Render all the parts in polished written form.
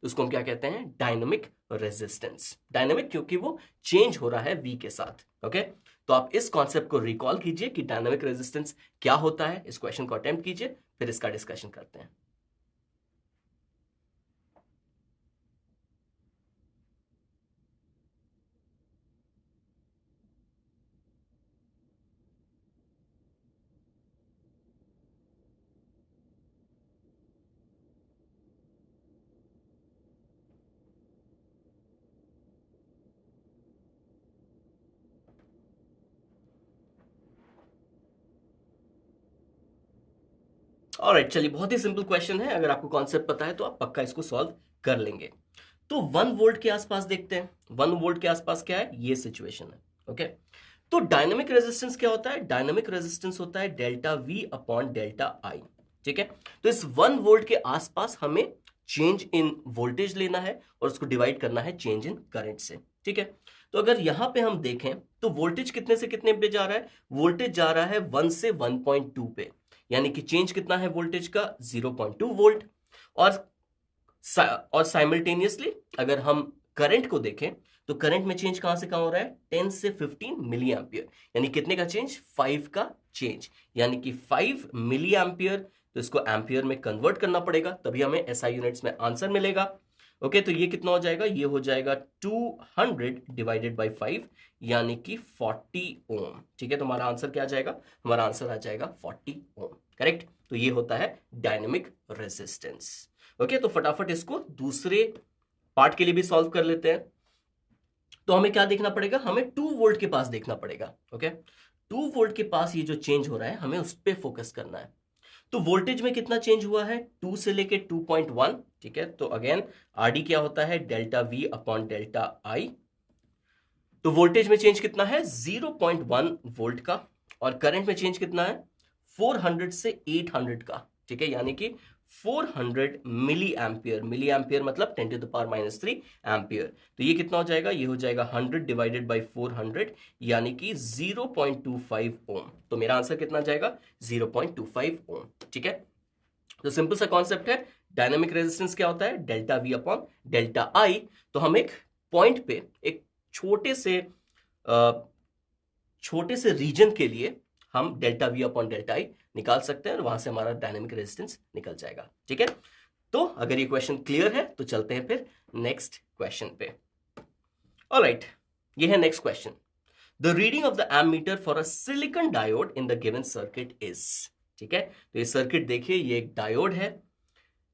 उसको हम क्या कहते हैं, डायनेमिक रेजिस्टेंस। डायनेमिक क्योंकि वो चेंज हो रहा है v के साथ। ओके, तो आप इस कॉन्सेप्ट को रिकॉल कीजिए कि डायनेमिक रेजिस्टेंस क्या होता है, इस क्वेश्चन को अटेम्प्ट कीजिए, फिर इसका डिस्कशन करते हैं। ऑलराइट, चलिए, बहुत ही सिंपल क्वेश्चन है, अगर आपको कॉन्सेप्ट पता है तो आप पक्का इसको सॉल्व कर लेंगे। तो 1 वोल्ट के आसपास देखते हैं। 1 वोल्ट के आसपास क्या है, ये सिचुएशन है। ओके, तो डायनेमिक रेजिस्टेंस क्या होता है, डायनेमिक रेजिस्टेंस होता है डेल्टा वी अपॉन डेल्टा आई। ठीक है, तो इस 1 वोल्ट के आसपास हमें चेंज इन वोल्टेज लेना है और उसको डिवाइड करना है चेंज इन करंट से। ठीक है, तो अगर यहां पे हम देखें तो वोल्टेज कितने से कितने पे जा रहा है, वोल्टेज जा रहा है 1 से 1.2 पे, यानी कि चेंज कितना है वोल्टेज का, 0.2 वोल्ट। और और साइमल्टेनियसली अगर हम करंट को देखें तो करंट में चेंज कहां से कहां हो रहा है, 10 से 15 मिली एम्पियर, यानी कितने का चेंज, 5 का चेंज, यानी कि 5 मिली एम्पियर। तो इसको एम्पियर में कन्वर्ट करना पड़ेगा, तभी हमें एसआई यूनिट्स में आंसर मिलेगा। ओके, तो ये कितना हो जाएगा, ये हो जाएगा 200 डिवाइडेड बाई 5, यानी कि 40 ओम। ठीक है, तो हमारा आंसर क्या आ जाएगा, हमारा आंसर आ जाएगा 40 ओम। करेक्ट, तो ये होता है डायनेमिक रेजिस्टेंस। ओके, तो फटाफट इसको दूसरे पार्ट के लिए भी सॉल्व कर लेते हैं। तो हमें क्या देखना पड़ेगा, हमें 2 वोल्ट के पास देखना पड़ेगा। ओके, 2 वोल्ट के पास ये जो चेंज हो रहा है हमें उस पर फोकस करना है। तो वोल्टेज में कितना चेंज हुआ है, 2 से लेके 2.1। ठीक है, तो अगेन आरडी क्या होता है, डेल्टा वी अपॉन डेल्टा आई। तो वोल्टेज में चेंज कितना है, 0.1 वोल्ट का, और करंट में चेंज कितना है, 400 से 800 का। ठीक है, यानी कि 400 मिली एम्पियर, मिली एम्पियर मतलब 10 टू द पावर -3 एम्पियर। तो ये कितना हो जाएगा, ये हो जाएगा 100 डिवाइडेड बाई 400, यानी कि 0.25 ओम। तो मेरा आंसर कितना जाएगा, 0.25 ओम। ठीक है, तो सिंपल सा कॉन्सेप्ट है, डायनेमिक रेजिस्टेंस क्या होता है, डेल्टा वी अपॉन डेल्टा आई। तो हम एक पॉइंट पे एक छोटे से छोटे से रीजन के लिए हम डेल्टा वी अपॉन डेल्टा आई निकाल सकते हैं और वहां से हमारा डायनेमिक रेजिस्टेंस निकल जाएगा। ठीक है, तो अगर ये क्वेश्चन क्लियर है तो चलते हैं फिर नेक्स्ट क्वेश्चन पे। ऑलराइट, ये है next question. The reading of the ammeter for a silicon diode in the given circuit is. ठीक है, तो ये सर्किट देखिए, ये एक डायोड है।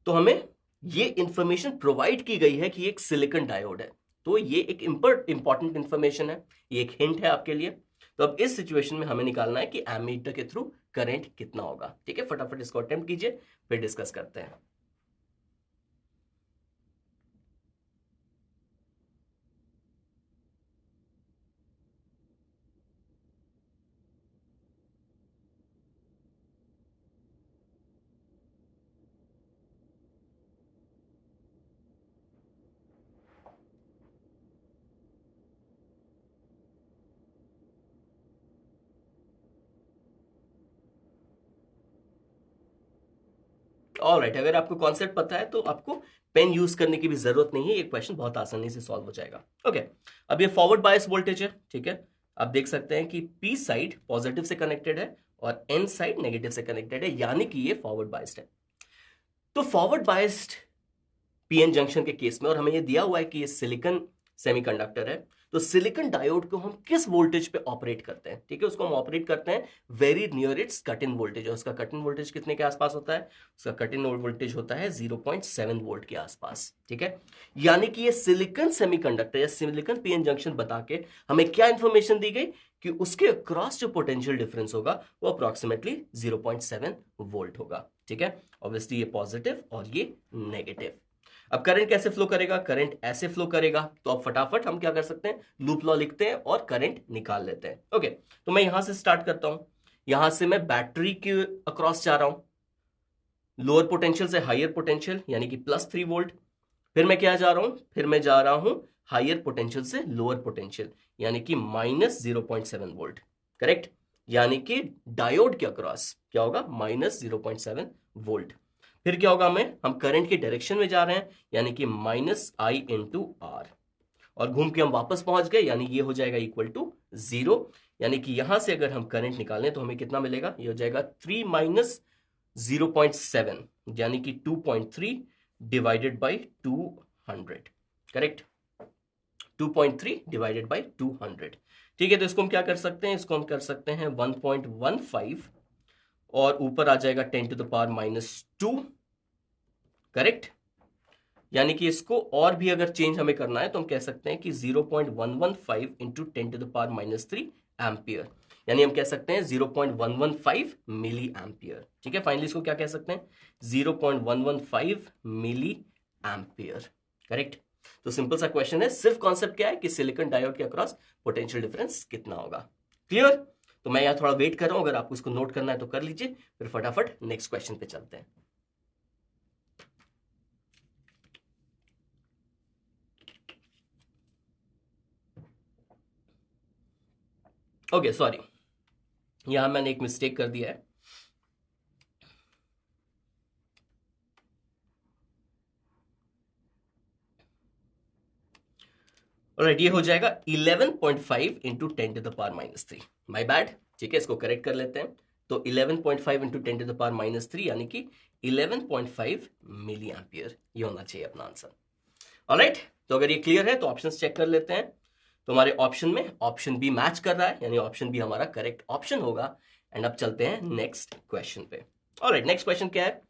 तो हमें ये इंफॉर्मेशन प्रोवाइड की गई है कि एक सिलिकॉन डायोड है। तो ये एक इंपॉर्टेंट इंफॉर्मेशन है, ये एक हिंट है आपके लिए। तो अब इस सिचुएशन में हमें निकालना है कि एमीटर के थ्रू करंट कितना होगा। ठीक है, फटाफट इसको अटेम्प्ट कीजिए, फिर डिस्कस करते हैं। ऑलराइट, अगर आपको कॉन्सेप्ट पता है तो आपको पेन यूज करने की भी जरूरत नहीं है, ये क्वेश्चन बहुत आसानी से सॉल्व हो जाएगा। ओके, अब ये फॉरवर्ड बायस वोल्टेज है। ठीक है, आप देख सकते हैं कि पी साइड पॉजिटिव से कनेक्टेड है और एन साइड नेगेटिव से कनेक्टेड है, यानी कि ये फॉरवर्ड बायस्ड है। तो फॉरवर्ड बायस्ड पीएन जंक्शन के केस में, और हमें ये दिया हुआ है कि ये सिलिकॉन सेमीकंडक्टर है, तो सिलिकॉन डायोड को हम किस वोल्टेज पे ऑपरेट करते हैं, ठीक है, उसको हम ऑपरेट करते हैं very near it's cut in voltage. और उसका कट इन वोल्टेज कितने के आसपास होता है, उसका कट इन वोल्टेज होता है 0.7 वोल्ट के आसपास। ठीक है, यानी कि ये सिलिकॉन सेमीकंडक्टर या सिलिकॉन पीएन जंक्शन बता के हमें क्या इंफॉर्मेशन दी गई कि उसके अक्रॉस जो पोटेंशियल डिफरेंस होगा वो अप्रोक्सीमेटली 0.7 वोल्ट होगा। ठीक है, ऑब्वियसली ये पॉजिटिव और ये नेगेटिव। अब करंट कैसे फ्लो करेगा, करंट ऐसे फ्लो करेगा। तो अब फटाफट हम क्या कर सकते हैं, लूप लॉ लिखते हैं और करंट निकाल लेते हैं। ओके, तो मैं यहां से स्टार्ट करता हूं। यहां से मैं बैटरी के अक्रॉस जा रहा हूं, लोअर पोटेंशियल से हायर पोटेंशियल, यानी कि +3 वोल्ट। फिर मैं क्या जा रहा हूं, फिर मैं जा रहा हूं हायर पोटेंशियल से लोअर पोटेंशियल, यानी कि -0.7 वोल्ट। करेक्ट, यानी कि डायोड के अक्रॉस क्या होगा, -0.7 वोल्ट। फिर क्या होगा, हम करंट की डायरेक्शन में जा रहे हैं, यानी कि -I/R, और घूम के हम वापस पहुंच गए, यानी ये हो जाएगा इक्वल टू 0। यानी कि यहां से अगर हम करंट निकालें तो हमें कितना मिलेगा, ये हो जाएगा 3 माइनस 0.7, यानी कि 2.3 divided by 200। Correct, 2.3 divided by 200। ठीक है, तो इसको हम क्या कर सकते हैं, इसको हम कर सकते हैं 1.15, और ऊपर आ जाएगा 10 टू द पावर -2। करेक्ट, यानी कि इसको और भी अगर चेंज हमें करना है तो हम कह सकते हैं कि 0.115 into 10 to the power -3 ampere, यानी हम कह सकते हैं 0.115 मिली एम्पियर। ठीक है, फाइनली इसको क्या कह सकते हैं, 0.115 मिली एम्पियर। करेक्ट, तो सिंपल सा क्वेश्चन है, सिर्फ कॉन्सेप्ट क्या है कि सिलिकॉन डायोड के अक्रॉस पोटेंशियल डिफरेंस कितना होगा। क्लियर? तो मैं यहाँ थोड़ा वेट कर रहा हूं, अगर आपको इसको नोट करना है तो कर लीजिए, फिर फटाफट नेक्स्ट क्वेश्चन पे चलते हैं। ओके, सॉरी, यहां मैंने एक मिस्टेक कर दिया है। ऑलराइट, ये हो जाएगा 11.5 into 10 to the power -3। My bad. ठीक है, इसको करेक्ट कर लेते हैं। तो 11.5 इंटू 10 टू द पावर -3 यानी कि 11.5 मिली एम्पियर, ये होना चाहिए अपना आंसर। ऑलराइट, तो अगर ये क्लियर है तो ऑप्शंस चेक कर लेते हैं। तो हमारे ऑप्शन में ऑप्शन बी मैच कर रहा है, यानी ऑप्शन बी हमारा करेक्ट ऑप्शन होगा। एंड अब चलते हैं नेक्स्ट क्वेश्चन पे। ऑलराइट, नेक्स्ट क्वेश्चन क्या है,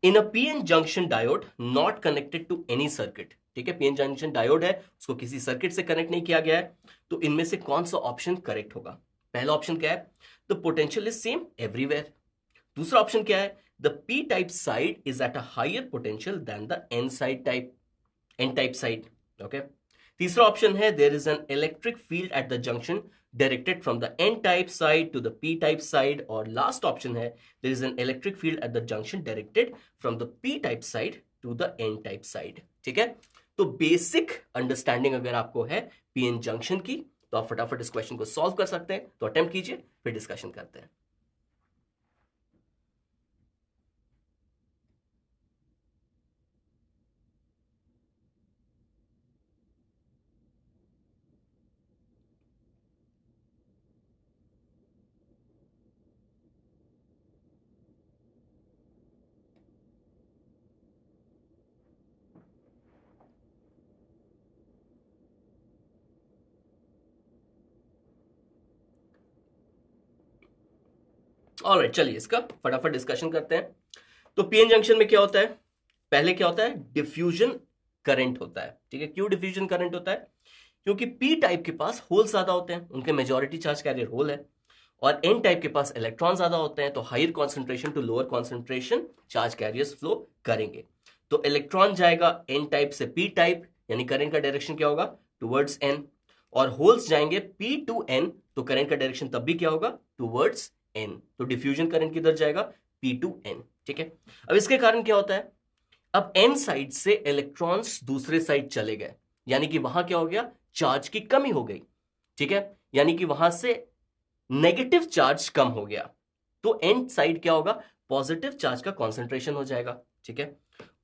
in a P N junction diode not connected to any circuit. ठीक है, पीएन जंक्शन डायोड है, उसको किसी सर्किट से कनेक्ट नहीं किया गया है, तो इनमें से कौन सा ऑप्शन करेक्ट होगा। पहला ऑप्शन क्या है, the potential is same everywhere. दूसरा ऑप्शन क्या है, the P type side is at a higher potential than the N type side. Okay, तीसरा ऑप्शन है, there is an electric field at the junction directed from the n type side to the p type side, और last option है, there is an electric field at the junction directed from the p type side to the n type side। ठीक है, तो basic understanding अगर आपको है PN junction की तो आप फटाफट इस क्वेश्चन को सॉल्व कर सकते हैं। तो अटेम्प्ट कीजिए, फिर डिस्कशन करते हैं। ऑलराइट, चलिए इसका फटाफट डिस्कशन करते हैं। तो पीएन जंक्शन में क्या होता है, पहले क्या होता है, डिफ्यूजन करंट होता है। ठीक है, क्यों डिफ्यूजन करंट होता है, क्योंकि पी टाइप के पास होल ज्यादा होते हैं, उनके मेजॉरिटी चार्ज कैरियर होल है, और एन टाइप के पास इलेक्ट्रॉन ज्यादा होते हैं, तो higher concentration to lower concentration charge carriers flow करेंगे। तो इलेक्ट्रॉन जाएगा एन टाइप से पी टाइप, यानी करंट का डायरेक्शन क्या होगा, टुवर्ड्स एन, और होल्स जाएंगे पी टू एन, तो करंट का डायरेक्शन तब भी क्या होगा, टुवर्ड्स एन। तो डिफ्यूजन करंट किधर जाएगा, पी टू एन। ठीक है, अब इसके कारण क्या होता है, अब एन साइड से इलेक्ट्रॉन्स दूसरे साइड चले गए, यानी कि वहां क्या हो गया, चार्ज की कमी हो गई। ठीक है, यानी कि वहां से नेगेटिव चार्ज कम हो गया, तो एन साइड क्या होगा, पॉजिटिव चार्ज का कॉन्सेंट्रेशन हो जाएगा। ठीक है,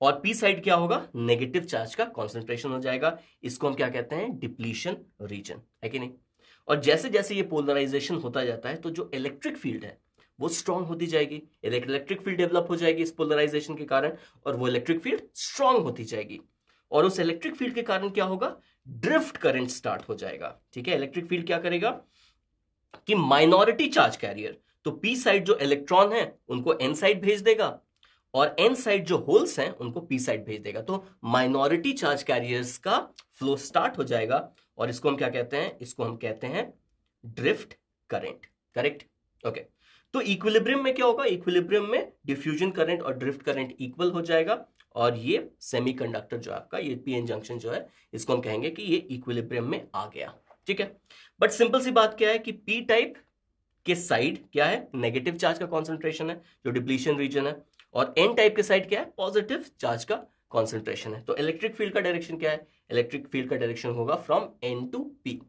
और पी साइड क्या होगा, नेगेटिव चार्ज का कॉन्सेंट्रेशन हो जाएगा। इसको हम क्या कहते हैं, डिप्लीशन रीजन, है कि नहीं। और जैसे जैसे ये पोलराइजेशन होता जाता है तो जो इलेक्ट्रिक फील्ड है वो स्ट्रांग होती जाएगी, इलेक्ट्रिक फील्ड डेवलप हो जाएगी इस पोलराइजेशन के कारण, और वो इलेक्ट्रिक फील्ड स्ट्रांग होती जाएगी, और उस इलेक्ट्रिक फील्ड के कारण क्या होगा, ड्रिफ्ट करंट स्टार्ट हो जाएगा। ठीक है, इलेक्ट्रिक फील्ड क्या करेगा कि माइनॉरिटी चार्ज कैरियर, तो पी साइड जो इलेक्ट्रॉन है उनको एन साइड भेज देगा, और एन साइड जो होल्स हैं उनको पी साइड भेज देगा, तो माइनॉरिटी चार्ज कैरियर्स का फ्लो स्टार्ट हो जाएगा, और इसको हम क्या कहते हैं, इसको हम कहते हैं ड्रिफ्ट करंट। Correct, okay. तो इक्विलिब्रियम में क्या होगा, इक्विलिब्रियम में डिफ्यूजन करंट और ड्रिफ्ट करंट इक्वल हो जाएगा, और ये सेमीकंडक्टर जो आपका ये पीएन जंक्शन जो है इसको हम कहेंगे कि ये इक्विलिब्रियम में आ गया। ठीक है, बट सिंपल सी बात क्या है कि पी टाइप के साइड क्या है, नेगेटिव चार्ज का कॉन्सेंट्रेशन है जो डिप्लीशन रीजन है, और एन टाइप के साइड क्या है, पॉजिटिव चार्ज का कॉन्सेंट्रेशन है। तो इलेक्ट्रिक फील्ड का डायरेक्शन क्या है, इलेक्ट्रिक फील्ड का डायरेक्शन होगा फ्रॉम एन टू पी,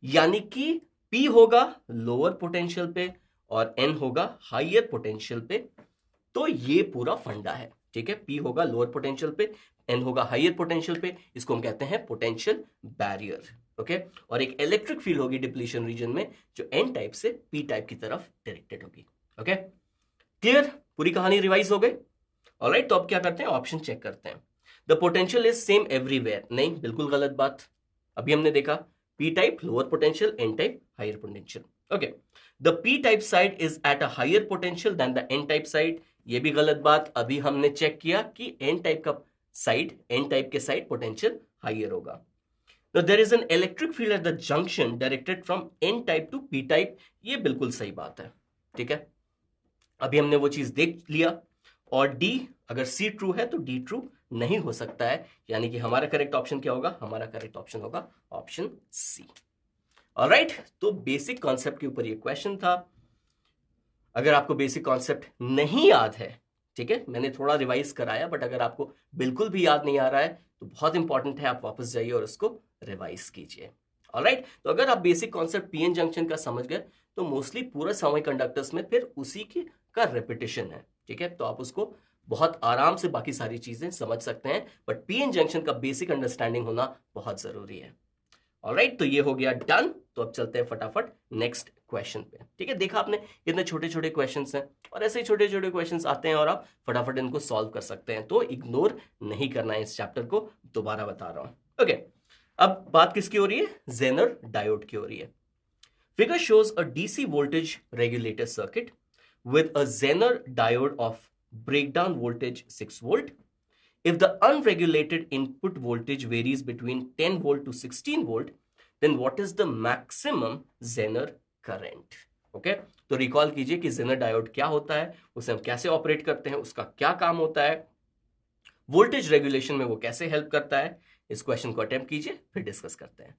यानी कि पी होगा लोअर पोटेंशियल पे और एन होगा हायर पोटेंशियल पे। तो ये पूरा फंडा है। ठीक है, P होगा लोअर पोटेंशियल पे, N होगा हायर पोटेंशियल पे, इसको हम कहते हैं पोटेंशियल बैरियर। ओके, और एक इलेक्ट्रिक फील्ड होगी डिप्लीशन रीजन में जो N टाइप से P टाइप की तरफ डायरेक्टेड होगी। ओके, क्लियर, पूरी कहानी रिवाइज हो गई। ऑलराइट, तो अब क्या करते हैं, ऑप्शन चेक करते हैं। The potential is same everywhere, नहीं, बिल्कुल गलत बात। अभी हमने देखा P type lower potential, N type higher potential. Okay, the P type side is at a higher potential than the N type side, ये भी गलत बात। अभी हमने चेक किया कि N टाइप का साइड, N टाइप के साइड पोटेंशियल हायर होगा। Now there is an electric field at the junction directed from N type to P type, ये बिल्कुल सही बात है। ठीक है, अभी हमने वो चीज देख लिया। और डी, अगर सी ट्रू है तो डी ट्रू नहीं हो सकता है, यानी कि हमारा करेक्ट ऑप्शन क्या होगा, हमारा करेक्ट ऑप्शन होगा ऑप्शन सी। ऑलराइट, तो बेसिक कॉन्सेप्ट के ऊपर ये क्वेश्चन था। अगर आपको बेसिक कॉन्सेप्ट नहीं याद है, ठीक है, मैंने थोड़ा रिवाइज कराया, बट अगर आपको बिल्कुल भी याद नहीं आ रहा है तो बहुत इंपॉर्टेंट है आप वापस जाइए और उसको रिवाइज कीजिए। ऑलराइट, तो अगर आप बेसिक कॉन्सेप्ट पीएन जंक्शन का समझ गए तो मोस्टली पूरा सेमीकंडक्टर्स में फिर उसी की का रेपिटेशन है। ठीक है, तो आप उसको बहुत आराम से बाकी सारी चीजें समझ सकते हैं, बट पीएन जंक्शन का बेसिक अंडरस्टैंडिंग होना बहुत जरूरी है। ऑलराइट, तो ये हो गया डन। तो अब चलते हैं फटाफट नेक्स्ट क्वेश्चन पे। ठीक है, देखा आपने कितने छोटे छोटे क्वेश्चंस हैं, और ऐसे ही छोटे छोटे क्वेश्चंस आते हैं और आप फटाफट इनको सॉल्व कर सकते हैं। तो इग्नोर नहीं करना है इस चैप्टर को, दोबारा बता रहा हूं। ओके, अब बात किसकी हो रही है, जेनर डायोड की हो रही है। Figure shows a DC voltage regulator circuit with a Zener diode of breakdown voltage 6 volt. If the unregulated input voltage varies between 10 volt to 16 volt, then what is the maximum Zener current? Okay? तो recall कीजिए कि Jenner diode क्या होता है, उसे हम कैसे operate करते हैं, उसका क्या काम होता है, वोल्टेज रेगुलेशन में वो कैसे हेल्प करता है। इस क्वेश्चन को अटेम्प्ट कीजिए, फिर डिस्कस करते हैं।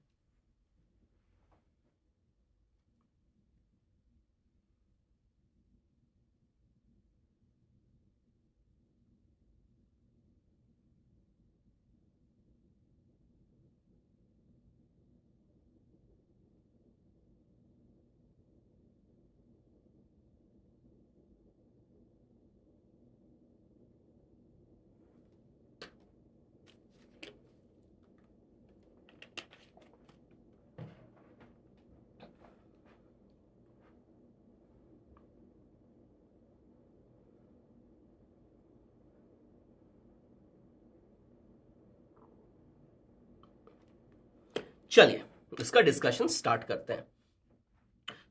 चलिए इसका डिस्कशन स्टार्ट करते हैं।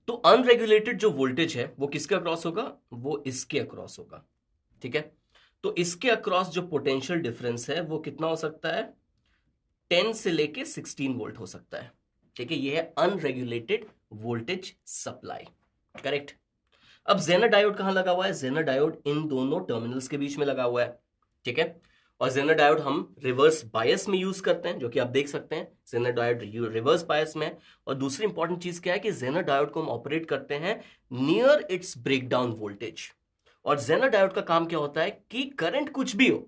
तो अनरेगुलेटेड जो वोल्टेज है वो किसके अक्रॉस होगा, वो इसके अक्रॉस होगा। ठीक है, तो इसके अक्रॉस जो पोटेंशियल डिफरेंस है वो कितना हो सकता है, 10 से लेके 16 वोल्ट हो सकता है। ठीक है, ये है अनरेगुलेटेड वोल्टेज सप्लाई। करेक्ट। अब जेनर डायोड कहां लगा हुआ है, जेनर डायोड इन दोनों टर्मिनल्स के बीच में लगा हुआ है। ठीक है, और जेनर डायोड हम रिवर्स बायस में यूज करते हैं, जो कि आप देख सकते हैं जेनर डायोड रिवर्स बायस में। और दूसरी इंपॉर्टेंट चीज क्या है कि जेनर डायोड को हम ऑपरेट करते हैं नियर इट्स ब्रेकडाउन वोल्टेज। और जेनर डायोड का काम क्या होता है कि करंट कुछ भी हो,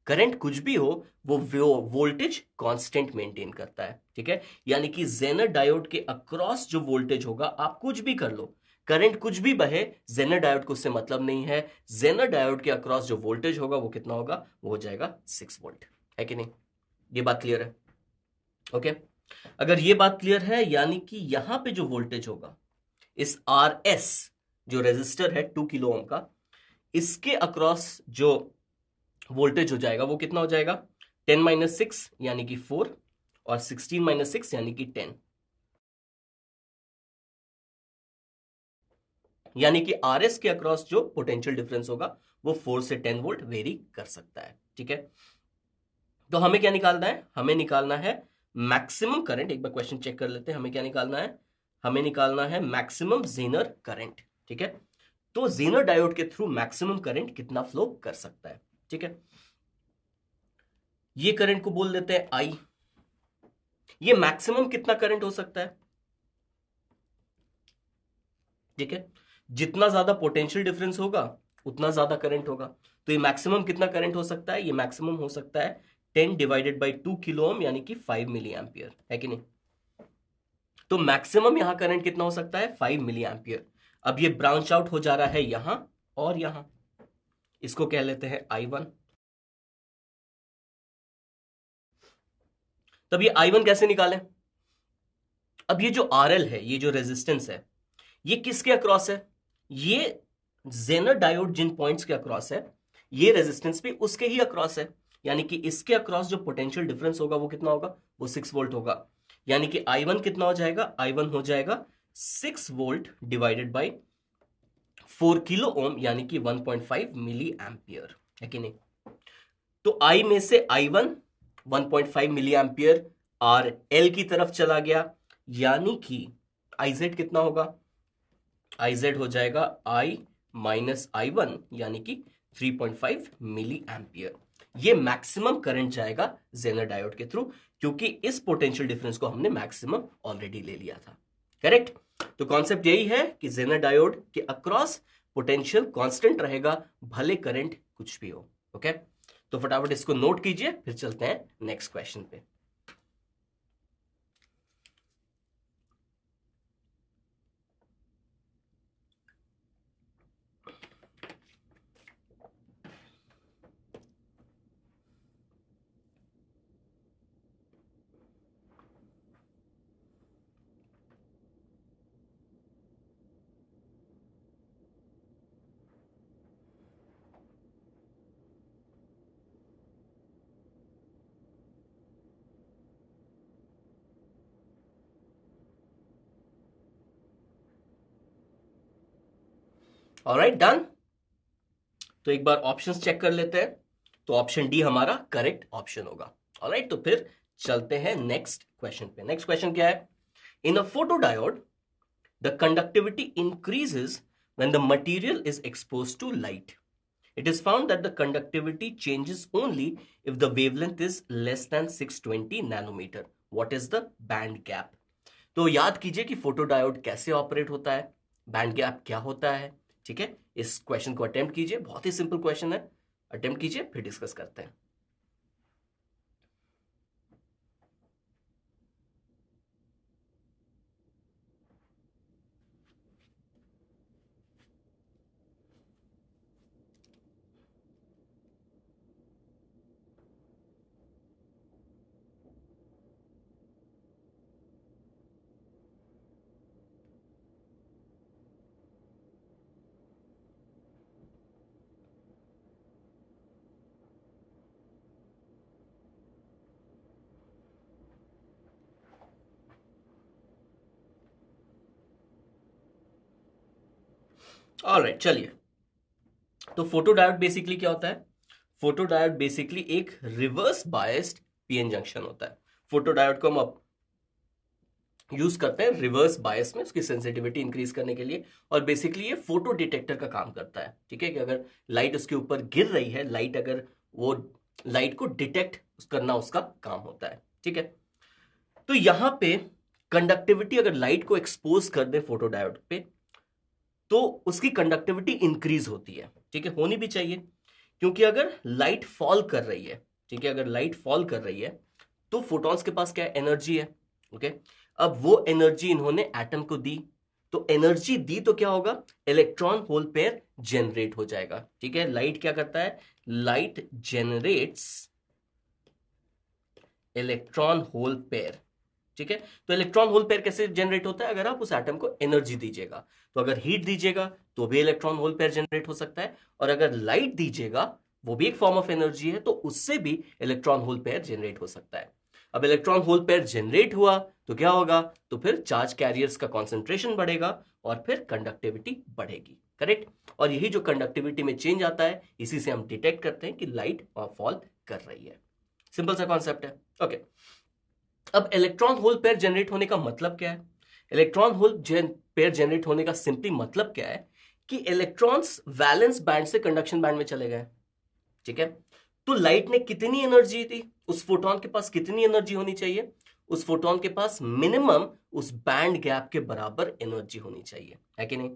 करंट कुछ भी हो, वो वोल्टेज कांस्टेंट मेंटेन करता है। ठीक है, यानी कि जेनर डायोड के अक्रॉस जो वोल्टेज होगा, आप कुछ भी कर लो, करंट कुछ भी बहे, जेनर डायोड को उससे मतलब नहीं है। जेनर डायोड के अक्रॉस जो वोल्टेज होगा वो कितना होगा, वो हो जाएगा 6 वोल्ट। है कि नहीं, ये बात क्लियर है। ओके, अगर ये बात क्लियर है, यानी कि यहां पे जो वोल्टेज होगा, इस RS जो रेजिस्टर है 2 किलो ओम का, इसके अक्रॉस जो वोल्टेज हो जाएगा वो कितना हो जाएगा, 10 माइनस 6 यानी कि 4, और 16 माइनस 6 यानी कि 10। यानी कि RS के अक्रॉस जो पोटेंशियल डिफरेंस होगा वो 4 से 10 वोल्ट वेरी कर सकता है। ठीक है, तो हमें क्या निकालना है, हमें निकालना है मैक्सिमम करंट। एक बार क्वेश्चन चेक कर लेते हैं, हमें क्या निकालना है, हमें निकालना है मैक्सिमम जेनर करंट। ठीक है, तो जेनर डायोड के थ्रू मैक्सिमम करंट कितना फ्लो कर सकता है। ठीक है, ये करंट को बोल देते हैं I। ये मैक्सिमम कितना करंट हो सकता है। ठीक है, जितना ज्यादा पोटेंशियल डिफरेंस होगा उतना ज्यादा करंट होगा। तो ये मैक्सिमम कितना करंट हो सकता है, ये मैक्सिमम हो सकता है 10 डिवाइडेड बाई 2 किलो ओम यानी कि 5 मिली एम्पियर। है कि नहीं, तो मैक्सिमम यहां करंट कितना हो सकता है, 5 मिली एम्पियर। अब ये ब्रांच आउट हो जा रहा है यहां और यहां, इसको कह लेते हैं I1। तब ये I1 कैसे निकालें? अब ये जो RL है, ये जो रेजिस्टेंस है, ये किसके अक्रॉस है? ये जेनर डायोड जिन पॉइंट्स के अक्रॉस है, ये रेजिस्टेंस भी उसके ही अक्रॉस है। यानी कि इसके अक्रॉस जो पोटेंशियल डिफरेंस होगा वो कितना होगा? वो 6 वोल्ट होगा। यानी कि I1 कितना हो जाएगा? I1 हो जाएगा 6 volt divided by 4 kilo ohm, यानी कि 1.5 मिली एम्पियर, है कि नहीं? तो I में से I1 1.5 milli ampere R L की तरफ चला गया, यानी कि IZ कितना होगा? IZ हो जाएगा I माइनस I1, यानी कि 3.5 मिली एम्पियर। ये मैक्सिमम करंट जाएगा जेनर डायोड के थ्रू, क्योंकि इस पोटेंशियल डिफरेंस को हमने मैक्सिमम ऑलरेडी ले लिया था। करेक्ट? तो कॉन्सेप्ट यही है कि जेनर डायोड के अक्रॉस पोटेंशियल कांस्टेंट रहेगा, भले करंट कुछ भी हो। ओके, तो फटाफट इसको नोट कीजिए, फिर चलते हैं नेक्स्ट क्वेश्चन पे। Alright, done. तो एक बार ऑप्शंस चेक कर लेते हैं। तो ऑप्शन डी हमारा करेक्ट ऑप्शन होगा। ऑलराइट, तो फिर चलते हैं नेक्स्ट क्वेश्चन पे। नेक्स्ट क्वेश्चन क्या है? In a photodiode the conductivity increases when the material is exposed to light. It is found that the conductivity changes only if the wavelength is less than 620 nanometer. What is the band gap? तो याद कीजिए कि photodiode कैसे operate होता है, band gap क्या होता है। ठीक है, इस क्वेश्चन को अटेम्प्ट कीजिए, बहुत ही सिंपल क्वेश्चन है, अटेम्प्ट कीजिए, फिर डिस्कस करते हैं। ऑलराइट, चलिए। तो फोटोडायोड बेसिकली क्या होता है? फोटोडायोड बेसिकली एक रिवर्स बायस्ड पीएन जंक्शन होता है। फोटोडायोड को हम यूज करते हैं रिवर्स बायस में, उसकी सेंसिटिविटी इंक्रीज करने के लिए। और बेसिकली ये फोटो डिटेक्टर का काम करता है। ठीक है, कि अगर लाइट उसके ऊपर गिर रही है, लाइट अगर वो लाइट को डिटेक्ट करना उसका काम होता है। ठीक है, तो यहां पे कंडक्टिविटी, अगर लाइट को एक्सपोज कर दे फोटोडायोड पे, तो उसकी कंडक्टिविटी इंक्रीज होती है। ठीक है, होनी भी चाहिए, क्योंकि अगर लाइट फॉल कर रही है, ठीक है, अगर लाइट फॉल कर रही है तो फोटॉन्स के पास क्या एनर्जी है। ओके, अब वो एनर्जी इन्होंने एटम को दी, तो एनर्जी दी तो क्या होगा? इलेक्ट्रॉन होल पेयर जनरेट हो जाएगा। ठीक है, लाइट क्या करता है? Light generates electron hole pair. ठीक है, तो इलेक्ट्रॉन होल पेयर कैसे जनरेट होता है? अगर आप उस एटम को एनर्जी दीजिएगा, तो अगर हीट दीजिएगा तो भी इलेक्ट्रॉन होल पेयर जनरेट हो सकता है, और अगर लाइट दीजिएगा, वो भी एक फॉर्म ऑफ एनर्जी है, तो उससे भी इलेक्ट्रॉन होल पेयर जनरेट हो सकता है। अब इलेक्ट्रॉन होल पेयर जनरेट हुआ तो क्या होगा? तो फिर चार्ज कैरियर्स का कॉन्सेंट्रेशन बढ़ेगा और फिर कंडक्टिविटी बढ़ेगी। करेक्ट? और यही जो कंडक्टिविटी में चेंज आता है, इसी से हम डिटेक्ट करते हैं कि लाइट फॉल कर रही है। सिंपल सा कॉन्सेप्ट है। ओके, अब इलेक्ट्रॉन होल पेयर जनरेट होने का मतलब क्या है? इलेक्ट्रॉन होल पेयर जनरेट होने का सिंपली मतलब क्या है कि इलेक्ट्रॉन्स वैलेंस बैंड से कंडक्शन बैंड में चले गए। ठीक है, तो लाइट ने कितनी एनर्जी दी? उस फोटोन के पास कितनी एनर्जी होनी चाहिए? उस फोटोन के पास मिनिमम उस बैंड गैप के बराबर एनर्जी होनी चाहिए, है कि नहीं?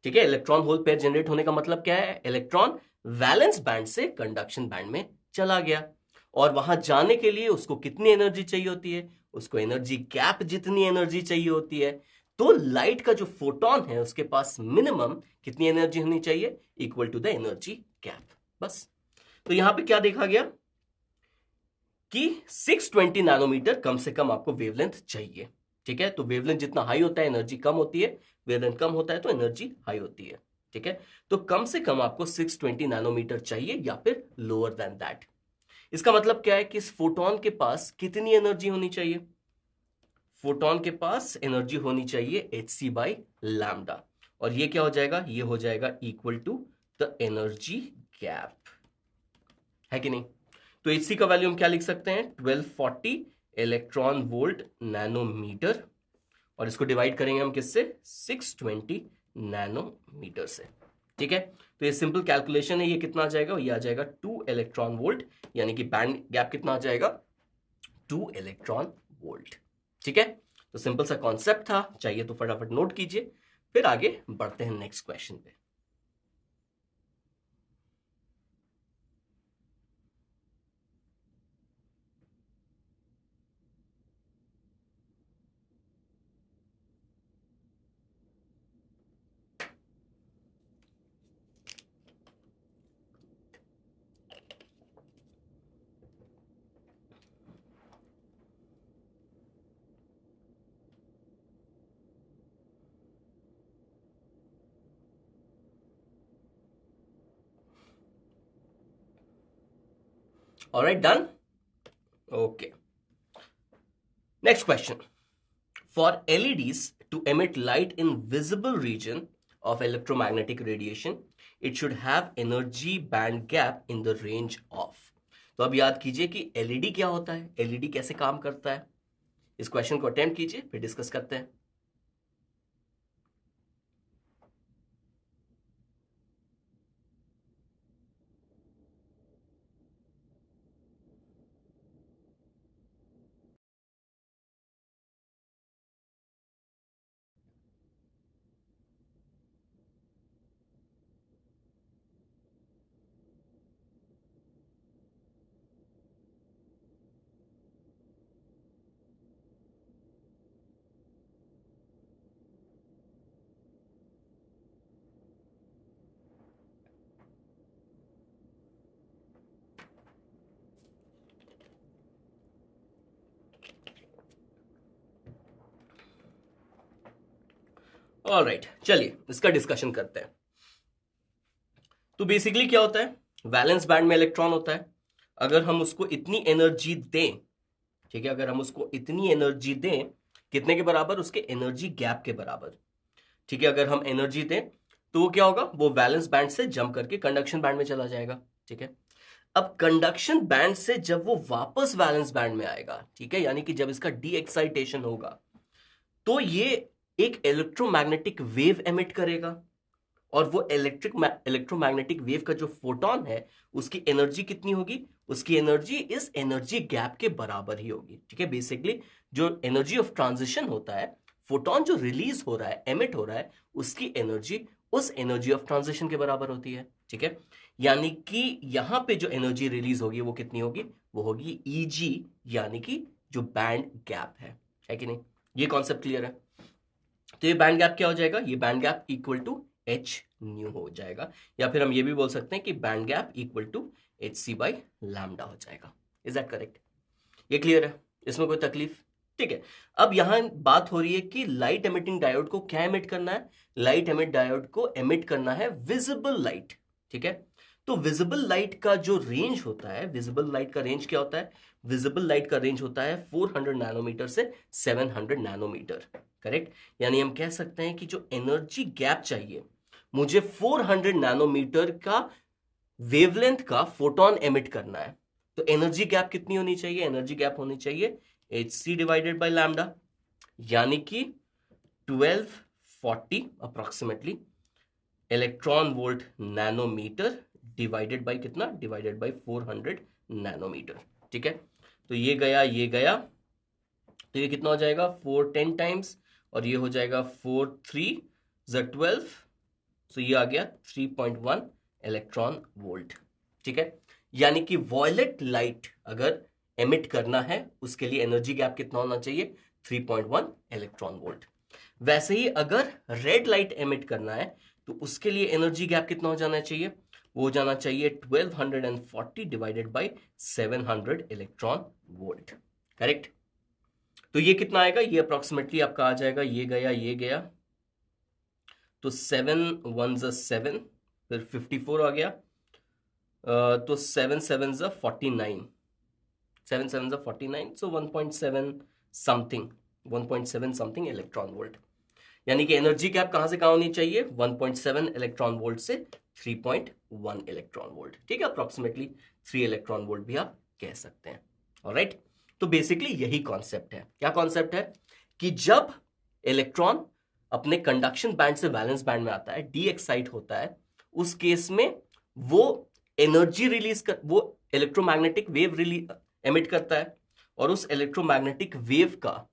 ठीक है, इलेक्ट्रॉन होल पेयर जनरेट होने का मतलब क्या है? इलेक्ट्रॉन वैलेंस बैंड से कंडक्शन बैंड में चला गया, और वहां जाने के लिए उसको कितनी एनर्जी चाहिए होती है? उसको एनर्जी गैप जितनी एनर्जी चाहिए होती है। तो लाइट का जो फोटोन है उसके पास मिनिमम कितनी एनर्जी होनी चाहिए? Equal to the energy gap. बस। तो यहां पे क्या देखा गया कि 620 नैनोमीटर कम से कम आपको वेवलेंथ चाहिए। ठीक है, तो वेवलेंथ जितना हाई होता है एनर्जी कम होती है, वेवलेंथ कम होता है तो एनर्जी हाई होती है। ठीक है, तो कम से कम आपको 620 नैनोमीटर चाहिए या फिर लोअर देन दैट। इसका मतलब क्या है कि इस फोटोन के पास कितनी एनर्जी होनी चाहिए? फोटोन के पास एनर्जी होनी चाहिए hc बाई लैम्डा, और ये क्या हो जाएगा? ये हो जाएगा equal to the energy gap, है कि नहीं? तो hc का वैल्यू हम क्या लिख सकते हैं? 1240 इलेक्ट्रॉन वोल्ट नैनोमीटर, और इसको डिवाइड करेंगे हम किससे? 620 नैनोमीटर से। ठीक है, तो ये सिंपल कैलकुलेशन है। ये कितना आ जाएगा? ये आ जाएगा 2 इलेक्ट्रॉन वोल्ट, यानी कि बैंड गैप कितना आ जाएगा? 2 इलेक्ट्रॉन वोल्ट। ठीक है, तो सिंपल सा कॉन्सेप्ट था, चाहिए तो फटाफट नोट कीजिए, फिर आगे बढ़ते हैं नेक्स्ट क्वेश्चन पे। Alright, done. Okay, next question. For LEDs to emit light in visible region of electromagnetic radiation, it should have energy band gap in the range of। तो अब याद कीजिए कि एलईडी क्या होता है, एलईडी कैसे काम करता है। इस क्वेश्चन को अटेम्प्ट कीजिए, फिर डिस्कस करते हैं। ऑलराइट, चलिए इसका डिस्कशन करते हैं। तो बेसिकली क्या होता है? वैलेंस बैंड में इलेक्ट्रॉन होता है। अगर हम उसको इतनी एनर्जी दें, ठीक है, अगर हम उसको इतनी एनर्जी दें, कितने के बराबर? उसके एनर्जी गैप के बराबर। ठीक है, अगर हम एनर्जी दें तो वो क्या होगा? वो वैलेंस बैंड से जंप करके कंडक्शन बैंड में चला जाएगा। ठीक है, अब कंडक्शन बैंड से जब वो वापस वैलेंस बैंड में आएगा, ठीक है, यानी कि जब इसका डी एक्साइटेशन होगा, तो ये एक इलेक्ट्रोमैग्नेटिक वेव एमिट करेगा, और वो इलेक्ट्रोमैग्नेटिक वेव का जो फोटोन है उसकी एनर्जी कितनी होगी? उसकी एनर्जी इस एनर्जी गैप के बराबर ही होगी। ठीक है, बेसिकली जो एनर्जी ऑफ ट्रांजिशन होता है, फोटोन जो रिलीज हो रहा है, एमिट हो रहा है, उसकी एनर्जी उस एनर्जी ऑफ ट्रांजिशन के बराबर होती है। ठीक है, यानी कि यहां पे जो एनर्जी रिलीज होगी वो कितनी होगी? वो होगी ईजी, यानी कि जो बैंड गैप है कि नहीं? ये कॉन्सेप्ट क्लियर है? तो ये बैंड गैप क्या हो जाएगा? ये band gap equal to H nu हो जाएगा, या फिर हम ये भी बोल सकते हैं कि band gap equal to H C by lambda हो जाएगा। Is that correct? ये क्लियर है? इसमें कोई तकलीफ? ठीक है, अब यहां बात हो रही है कि लाइट एमिटिंग डायोड को क्या एमिट करना है? लाइट एमिट डायोड को एमिट करना है विजिबल लाइट। ठीक है, तो विजिबल लाइट का जो रेंज होता है, विजिबल लाइट का रेंज क्या होता है? विजिबल लाइट का रेंज होता है 400 नैनोमीटर से 700 नैनोमीटर। करेक्ट, यानी हम कह सकते हैं कि जो एनर्जी गैप चाहिए, मुझे 400 नैनोमीटर का वेवलेंथ का फोटोन एमिट करना है, तो एनर्जी गैप कितनी होनी चाहिए? एनर्जी गैप होनी चाहिए H C divided by lambda, यानी कि 1240 approximately electron volt nanometer divided by कितना? Divided by 400 nanometer. ठीक है, तो ये गया, ये गया, तो ये कितना हो जाएगा? 410 टाइम्स, और ये हो जाएगा 4 3 12, सो ये आ गया 3.1 इलेक्ट्रॉन वोल्ट। ठीक है, यानी कि वॉयलेट लाइट अगर एमिट करना है उसके लिए एनर्जी गैप कितना होना चाहिए? 3.1 इलेक्ट्रॉन वोल्ट। वैसे ही अगर रेड लाइट एमिट करना है तो उसके लिए एनर्जी गैप कितना हो जाना चाहिए? वो हो जाना चाहिए 1240 divided by 700 electron volt. Correct. तो ये कितना आएगा, ये अप्रोक्सीमेटली आपका आ जाएगा, ये गया तो 7 1 7, फिर 54 आ गया, तो 7 7 49, 7 7 49, सो 1.7 समथिंग, 1.7 समथिंग इलेक्ट्रॉन वोल्ट। यानी कि एनर्जी गैप कहां से कहां होनी चाहिए, 1.7 इलेक्ट्रॉन वोल्ट से 3.1 इलेक्ट्रॉन वोल्ट। ठीक है, अप्रोक्सीमेटली 3 इलेक्ट्रॉन वोल्ट भी आप कह सकते हैं। ऑलराइट, तो बेसिकली यही कॉन्सेप्ट है। क्या कॉन्सेप्ट है कि जब इलेक्ट्रॉन अपने कंडक्शन बैंड से वैलेंस बैंड में आता है, डी एक्साइट होता है, उस केस में वो एनर्जी रिलीज कर, वो इलेक्ट्रोमैग्नेटिक वेव रिलीज एमिट करता है, और उस इलेक्ट्रोमैग्नेटिक वेव का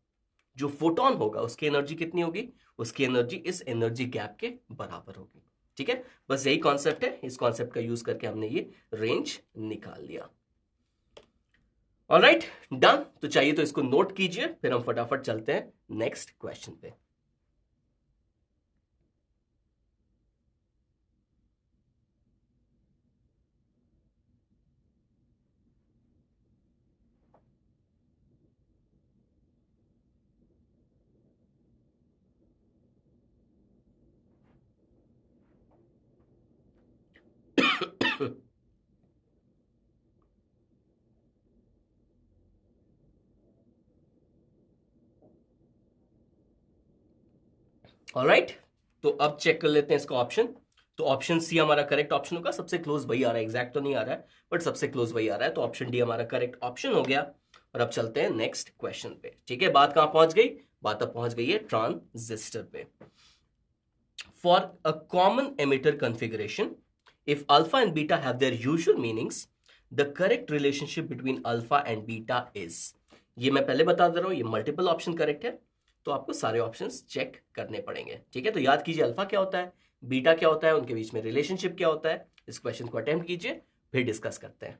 जो फोटोन होगा उसकी एनर्जी कितनी होगी, उसकी एनर्जी इस एनर्जी गैप के बराबर होगी। ठीक है, बस यही कॉन्सेप्ट है, इस कॉन्सेप्ट का यूज करके हमने ये रेंज निकाल लिया। Alright, done. तो चाहिए तो इसको नोट कीजिए, फिर हम फटाफट चलते हैं नेक्स्ट क्वेश्चन पे। ऑलराइट, तो अब चेक कर लेते हैं इसका ऑप्शन। तो ऑप्शन सी हमारा करेक्ट ऑप्शन होगा, सबसे क्लोज वही आ रहा है, एग्जैक्ट तो नहीं आ रहा है बट सबसे क्लोज वही आ रहा है, तो ऑप्शन डी हमारा करेक्ट ऑप्शन हो गया। और अब चलते हैं नेक्स्ट क्वेश्चन पे। ठीक है, बात कहां पहुंच गई, बात अब पहुंच गई है ट्रांजिस्टर पे। For a common emitter configuration, if alpha and beta have their usual meanings, the correct relationship between alpha and beta is, ये मैं पहले बता दे रहा हूं, ये मल्टीपल ऑप्शन करेक्ट है, तो आपको सारे ऑप्शंस चेक करने पड़ेंगे। ठीक है, तो याद कीजिए अल्फा क्या होता है, बीटा क्या होता है, उनके बीच में रिलेशनशिप क्या होता है। इस क्वेश्चन को अटेम्प्ट कीजिए, फिर डिस्कस करते हैं।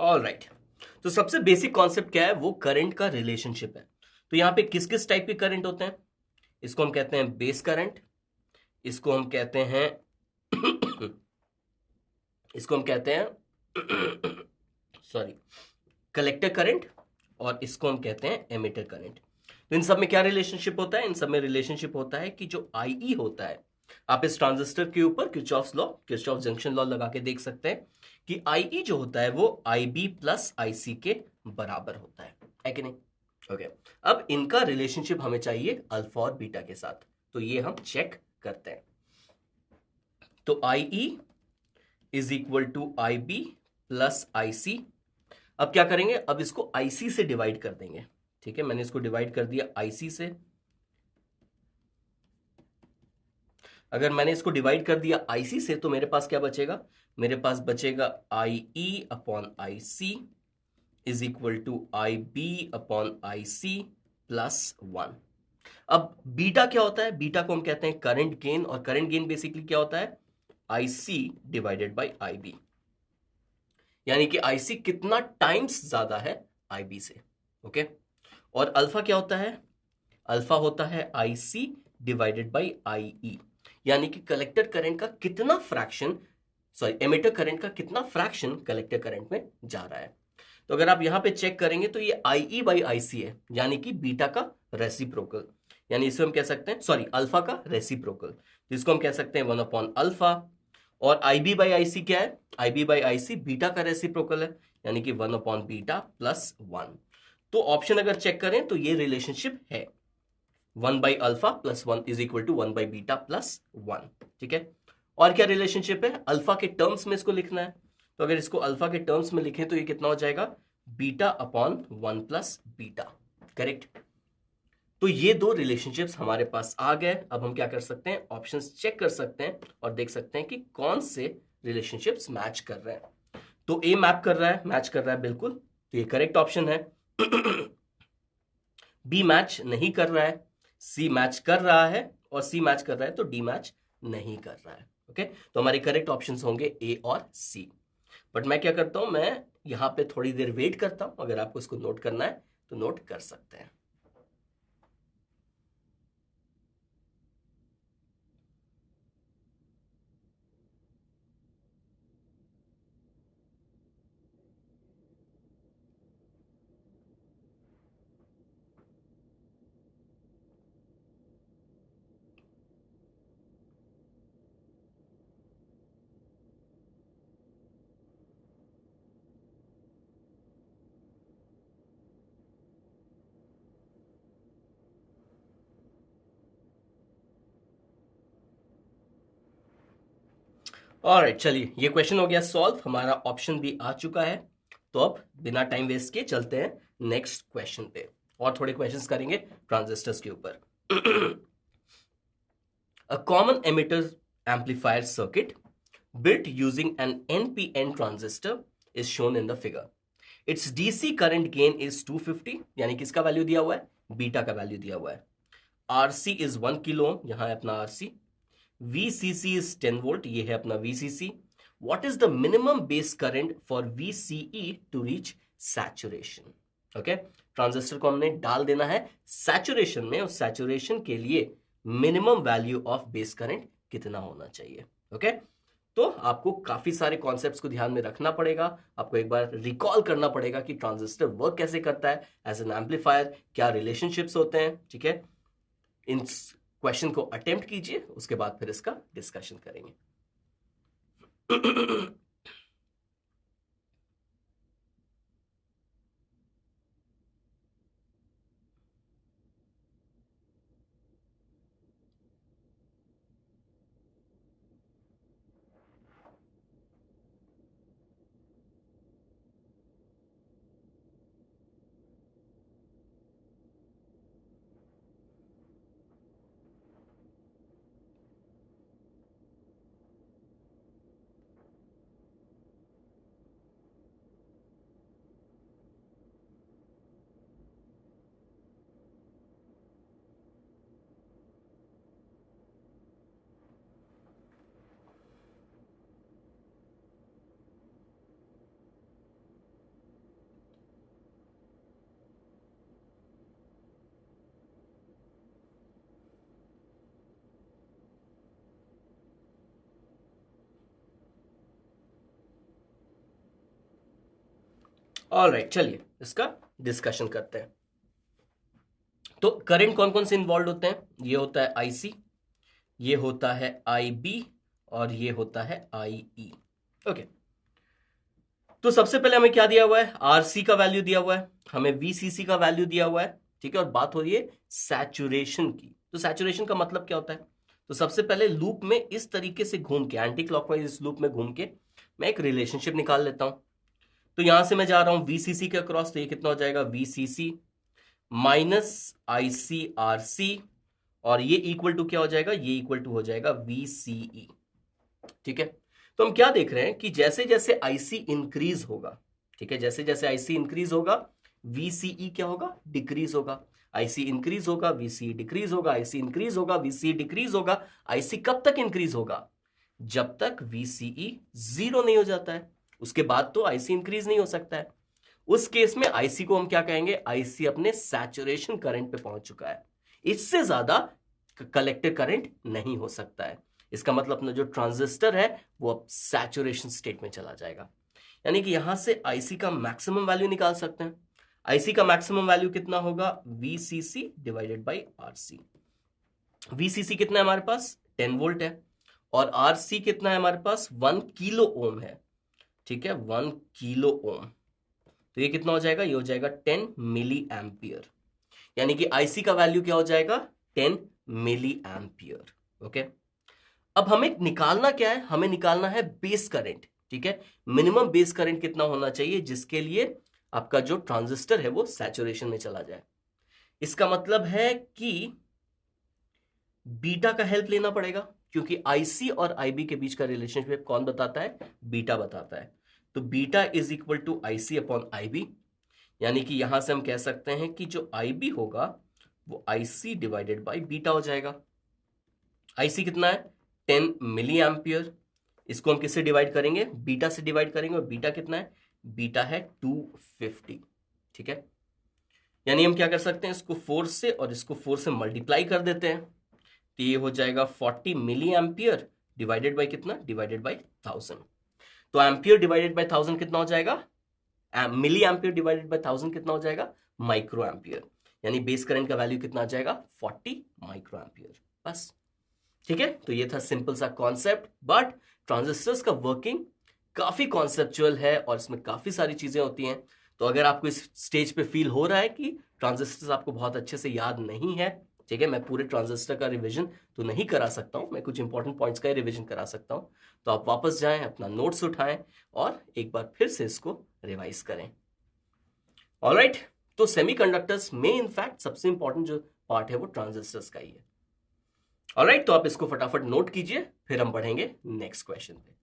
ऑल राइट, तो सबसे बेसिक कॉन्सेप्ट क्या है, वो करंट का रिलेशनशिप है। तो यहां पे किस किस टाइप के करंट होते हैं, इसको हम कहते हैं बेस करंट, इसको हम कहते हैं इसको हम कहते हैं सॉरी कलेक्टर करंट, और इसको हम कहते हैं एमिटर करंट। तो इन सब में क्या रिलेशनशिप होता है, इन सब में रिलेशनशिप होता है कि जो आई होता है, आप इस ट्रांजिस्टर के ऊपर Kirchhoff's law, Kirchhoff junction law लगा के देख सकते हैं कि आई जो होता है वो आई बी प्लस आई सी के बराबर होता है कि नहीं। ओके, अब इनका रिलेशनशिप हमें चाहिए अल्फा और बीटा के साथ, तो ये हम चेक करते हैं। तो I E is equal to I B plus I C. अब क्या करेंगे, अब इसको आईसी से डिवाइड कर देंगे। ठीक है, मैंने इसको डिवाइड कर दिया आईसी से। अगर मैंने इसको डिवाइड कर दिया आईसी से, तो मेरे पास क्या बचेगा, मेरे पास बचेगा I E upon I C is equal to I B upon I C plus 1। अब बीटा क्या होता है, बीटा को हम कहते हैं करंट गेन, और करंट गेन बेसिकली क्या होता है, I C divided by I B, यानी कि आईसी कितना टाइम्स ज्यादा है आईबी से। ओके, और अल्फा क्या होता है, अल्फा होता है आईसी डिवाइडेड बाई आईई, यानी कि कलेक्टर करंट का कितना फ्रैक्शन, सॉरी एमिटर करंट का कितना फ्रैक्शन कलेक्टर करंट में जा रहा है। तो अगर आप यहां पे चेक करेंगे तो ये आई बाई आई सी है, यानी कि बीटा का रेसिप्रोकल, यानी इसे हम कह सकते हैं, सॉरी अल्फा का रेसिप्रोकल, जिसको हम कह सकते हैं 1 अपॉन अल्फा, और IB बाई IC क्या है? IB बाई IC बीटा का रेसिप्रोकल है, यानी कि 1 अपॉन बीटा प्लस 1। तो ऑप्शन अगर चेक करें तो ये रिलेशनशिप है, 1 by alpha plus 1 is equal to 1 by beta plus 1। ठीक है, और क्या रिलेशनशिप है? अल्फा के टर्म्स में इसको लिखना है, तो अगर इसको अल्फा के टर्म्स में लिखें तो ये कितना हो जाएगा? Beta upon 1 plus beta. Correct. तो ये दो रिलेशनशिप्स हमारे पास आ गए। अब हम क्या कर सकते हैं? ऑप्शंस चेक कर सकते हैं और देख सकते हैं कि कौन से रिलेशनशिप्स मैच कर रहे हैं। तो ए मैप कर रहा है, मैच कर रहा है बिल्कुल, तो ये करेक्ट ऑप्शन है। बी मैच नहीं कर रहा है, सी मैच कर रहा है, और सी मैच कर रहा है तो डी मैच नहीं कर रहा है। ओके, तो हमारे करेक्ट ऑप्शंस होंगे ए और सी। बट मैं क्या करता हूं, मैं यहां पे थोड़ी देर वेट करता हूं, अगर आपको इसको नोट करना है तो नोट कर सकते हैं। ऑलराइट, चलिए ये क्वेश्चन हो गया सॉल्व, हमारा ऑप्शन भी आ चुका है। तो अब बिना टाइम वेस्ट किए चलते हैं नेक्स्ट क्वेश्चन पे, और थोड़े क्वेश्चंस करेंगे ट्रांजिस्टर्स के ऊपर। A common emitter amplifier circuit built using an NPN transistor is shown in the figure. Its DC current gain is 250, यानी किसका वैल्यू दिया हुआ है? बीटा का वैल्यू दिया हुआ है। RC is 1 किलो ओम, यहां है अपना RC। VCC is 10 वोल्ट, ये है अपना VCC। What is the minimum base current for VCE to reach saturation? Okay, transistor को हमने डाल देना है सैचुरेशन में, और सैचुरेशन के लिए minimum value of base current कितना होना चाहिए? ओके, तो आपको काफी सारे कॉन्सेप्ट्स को ध्यान में रखना पड़ेगा, आपको एक बार रिकॉल करना पड़ेगा कि ट्रांजिस्टर वर्क कैसे करता है एज एन एम्पलीफायर, क्या रिलेशनशिप्स होते हैं। ठीक है, इन क्वेश्चन को अटेम्प्ट कीजिए, उसके बाद फिर इसका डिस्कशन करेंगे। ऑलराइट, चलिए इसका डिस्कशन करते हैं। तो करंट कौन कौन से इन्वॉल्व होते हैं? ये होता है आईसी, ये होता है आईबी, और ये होता है आईई। ओके, तो सबसे पहले हमें क्या दिया हुआ है? आरसी का वैल्यू दिया हुआ है, हमें वीसीसी का वैल्यू दिया हुआ है। ठीक है, और बात हो रही है सैचुरेशन की। तो सैचुरेशन का मतलब क्या होता है? तो सबसे पहले लूप में इस तरीके से घूम के, एंटी क्लॉकवाइज इस लूप में घूम के मैं एक रिलेशनशिप निकाल लेता हूं। तो यहां से मैं जा रहा हूं वीसीसी के अक्रॉस, तो ये कितना हो जाएगा? वीसीसी माइनस आईसीआरसी, और ये इक्वल टू क्या हो जाएगा? ये इक्वल टू हो जाएगा वीसीई। ठीक है, तो हम क्या देख रहे हैं कि जैसे जैसे आईसी इंक्रीज होगा, ठीक है, जैसे जैसे आईसी इंक्रीज होगा वीसीई क्या होगा? डिक्रीज होगा। आईसी इंक्रीज होगा, वीसीई डिक्रीज होगा, आईसी इंक्रीज होगा, वीसीई डिक्रीज होगा। आईसी कब तक इंक्रीज होगा? जब तक वीसीई 0 नहीं हो जाता है, उसके बाद तो आईसी इंक्रीज नहीं हो सकता है। उस केस में आईसी को हम क्या कहेंगे? आईसी अपने सैचुरेशन करंट पे पहुंच चुका है, इससे ज्यादा कलेक्टर करंट नहीं हो सकता है। इसका मतलब अपना जो ट्रांजिस्टर है वो अब सैचुरेशन स्टेट में चला जाएगा, यानी कि यहां से आईसी का मैक्सिमम वैल्यू निकाल सकते हैं। आईसी का मैक्सिमम वैल्यू कितना होगा? VCC divided by RC. VCC कितना है हमारे पास? 10 वोल्ट है, और आरसी कितना है हमारे पास, 1 किलो ओम है, ठीक है, 1 किलो ओम। तो ये कितना हो जाएगा, ये हो जाएगा 10 मिली एम्पियर, यानी कि आईसी का वैल्यू क्या हो जाएगा, 10 मिली एम्पियर। ओके, अब हमें निकालना क्या है, हमें निकालना है बेस करंट, ठीक है, मिनिमम बेस करंट कितना होना चाहिए जिसके लिए आपका जो ट्रांजिस्टर है वो सैचुरेशन में चला जाए। इसका मतलब है कि बीटा का हेल्प लेना पड़ेगा, क्योंकि आईसी और आईबी के बीच का रिलेशनशिप कौन बताता है, बीटा बताता है। तो beta is equal to IC upon IB, यानी कि यहां से हम कह सकते हैं कि जो आईबी होगा वो आईसी डिवाइडेड बाई बीटा हो जाएगा। आईसी कितना है, 10 मिली एम्पियर, इसको हम किससे डिवाइड करेंगे, बीटा से डिवाइड करेंगे, और बीटा कितना है, बीटा है 250, ठीक है। यानी हम क्या कर सकते हैं, इसको 4 से और इसको 4 से मल्टीप्लाई कर देते हैं, तो ये हो जाएगा 40 मिली एम्पियर डिवाइडेड बाई कितना, डिवाइडेड बाई 1000। तो एम्पियर डिवाइडेड बाई 1000 कितना हो जाएगा, मिली एम्पियर डिवाइडेड बाई 1000 कितना हो जाएगा, माइक्रो एम्पियर। यानी बेस करंट का वैल्यू कितना आ जाएगा, 40 माइक्रो एम्पियर, बस। ठीक है, तो ये था सिंपल सा कॉन्सेप्ट, बट ट्रांजिस्टर्स का वर्किंग काफी कॉन्सेप्चुअल है और इसमें काफी सारी चीजें होती हैं। तो अगर आपको इस स्टेज पे फील हो रहा है कि ट्रांजिस्टर्स आपको बहुत अच्छे से याद नहीं है, ठीक है, मैं पूरे ट्रांजिस्टर का रिवीजन तो नहीं करा सकता हूं, मैं कुछ इंपॉर्टेंट पॉइंट्स का ही रिवीजन करा सकता हूं। तो आप वापस जाएं, अपना नोट्स उठाएं और एक बार फिर से इसको रिवाइज करें। ऑलराइट, तो सेमीकंडक्टर्स में इनफैक्ट सबसे इंपॉर्टेंट जो पार्ट है वो ट्रांजिस्टर्स का ही है। ऑलराइट, तो आप इसको फटाफट नोट कीजिए, फिर हम बढ़ेंगे नेक्स्ट क्वेश्चन पे।